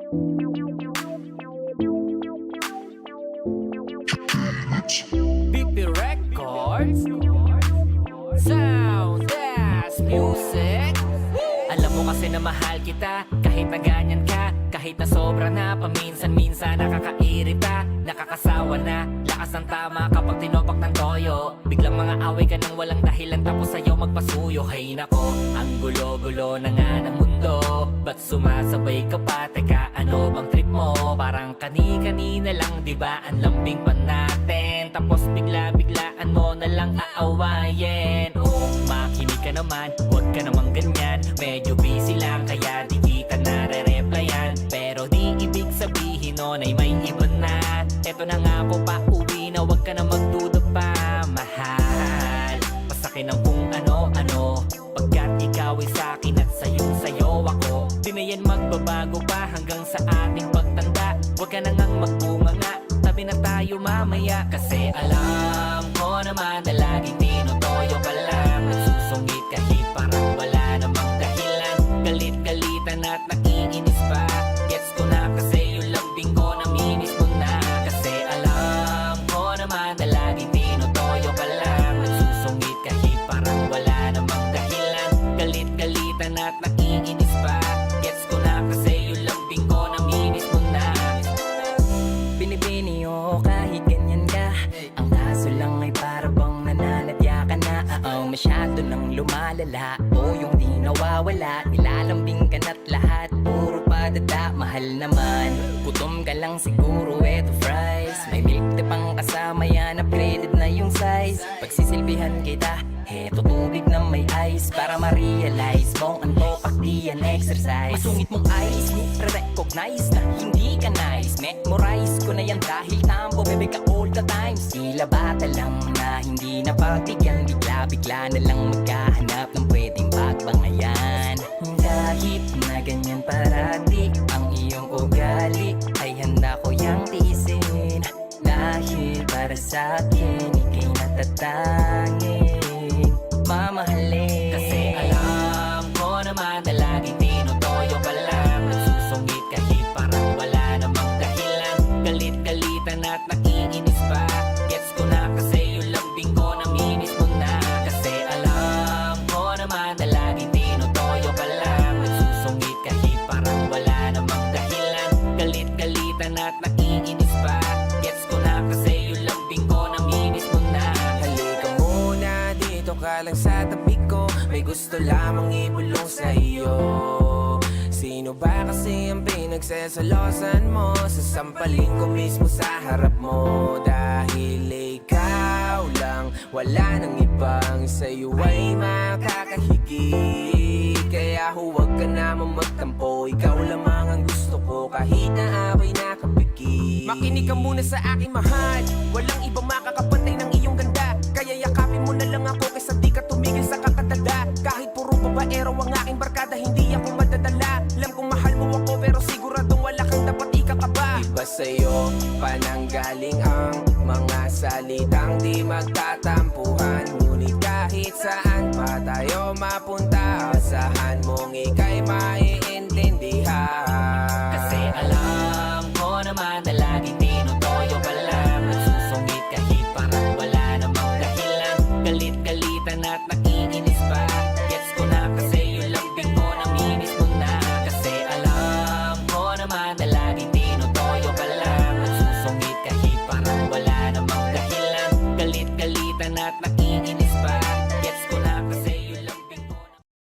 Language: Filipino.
BP Records, Sound as Music. Alam mo kasi na mahal kita, kahit na ganyan ka, kahit na sobra na, paminsan-minsan nakakairita, nakakasawa na. Lakas ng tama kapag tinopak ng toyo, biglang mga away ka nang walang dahilan, tapos sa'yo magpasuyo. Hay nako, ang gulo-gulo na nga ng mundo, ba't sumasabay ka pa? Teka, ano bang trip mo? Parang kani-kanina lang, diba ang lambing pa natin, tapos bigla-biglaan mo na lang aawayin. Oh, makinig ka naman, huwag ka namang ganyan, medyo busy lang kaya di kita nare-replyan. Pero di ibig sabihin nun ay may iba na. Eto na nga po, pauwi na, huwag ka na magduda pa, mahal. Pasakin ang kung ano-ano, pagkat ikaw ay sa'kin at sa'yo ako. Di na yan magbabago pa hanggang sa ating pagtanda. Huwag ka na ngang magbunganga, tabi na tayo mamaya. Kasi alam ko naman na laging tinutoyo ka lang, nagsusungit kahit parang wala namang dahilan. Galit-galitan at nakiinis pa, gets ko na kasi yung lambing ko namimiss mo na. Kasi alam ko naman na laging tinutoyo ka lang, nagsusungit kahit parang wala namang dahilan. Galit-galitan at nakiinis pa, gets ko na kasi yung lambing ko namimiss mo na. Binibini o kahit ganyan ka, ang kaso lang ay para bang nananadya ka na. Masyado nang lumalala, o yung di nawawala, nilalambing ka na't lahat puro padada. Mahal naman, gutom ka lang siguro, eto fries, may milk tea pang kasama yan, upgraded na yung size. Pagsisilbihan kita, eto tubig na may ice, para ma-realize mong ang topak di yan exercise. Masungit mong eyes, re-recognize na hindi ka nice, memorize ko na yan dahil tambo bebe ka all the times. Tila bata lang na hindi napagbigyan, bigla-bigla na lang magkahanap ng pwedeng pagbangayan. Kahit na ganyan parati ang iyong ugali, ay handa ko yang tiisin, dahil para sa akin ika'y natatanging mamahalin. Kasi alam ko naman na laging tinutoyo ka lang, nagsusungit kahit parang wala namang dahilan. Galit-galitan at nakiinis pa, gets ko na kasi yung lambing ko namimiss mo na. Kasi alam ko naman na laging tinutoyo ka lang, nagsusungit kahit parang wala namang dahilan. Galit-galitan at nakiinis pa, gets ko na kasi yung lambing ko namimiss mo na. Halika muna, dito ka lang sa tabi ko, may gusto lamang ibulong sa iyo. Sino ba kasi ang pinagsasalosan mo? Sasampalin ko mismo sa harap mo, dahil ikaw lang, wala nang ibang sa'yo ay makakahigit. Kaya huwag ka naman magtampo, ikaw lamang ang gusto ko kahit na ako'y nakapikit. Makinig ka muna sa aking mahal, walang ibang makakapantay ng iyong ganda. Kaya yakapin mo na lang ako kaysa di ka tumigil sa kakatanda. Kahit puro babaero ang aking barkada, hindi ako madadala. Alam kong mahal mo ako pero siguradong wala kang dapat ikakaba. Iba sa'yo pananggaling ang mga salitang di magtatampuhan, ngunit kahit saan pa tayo mapunta,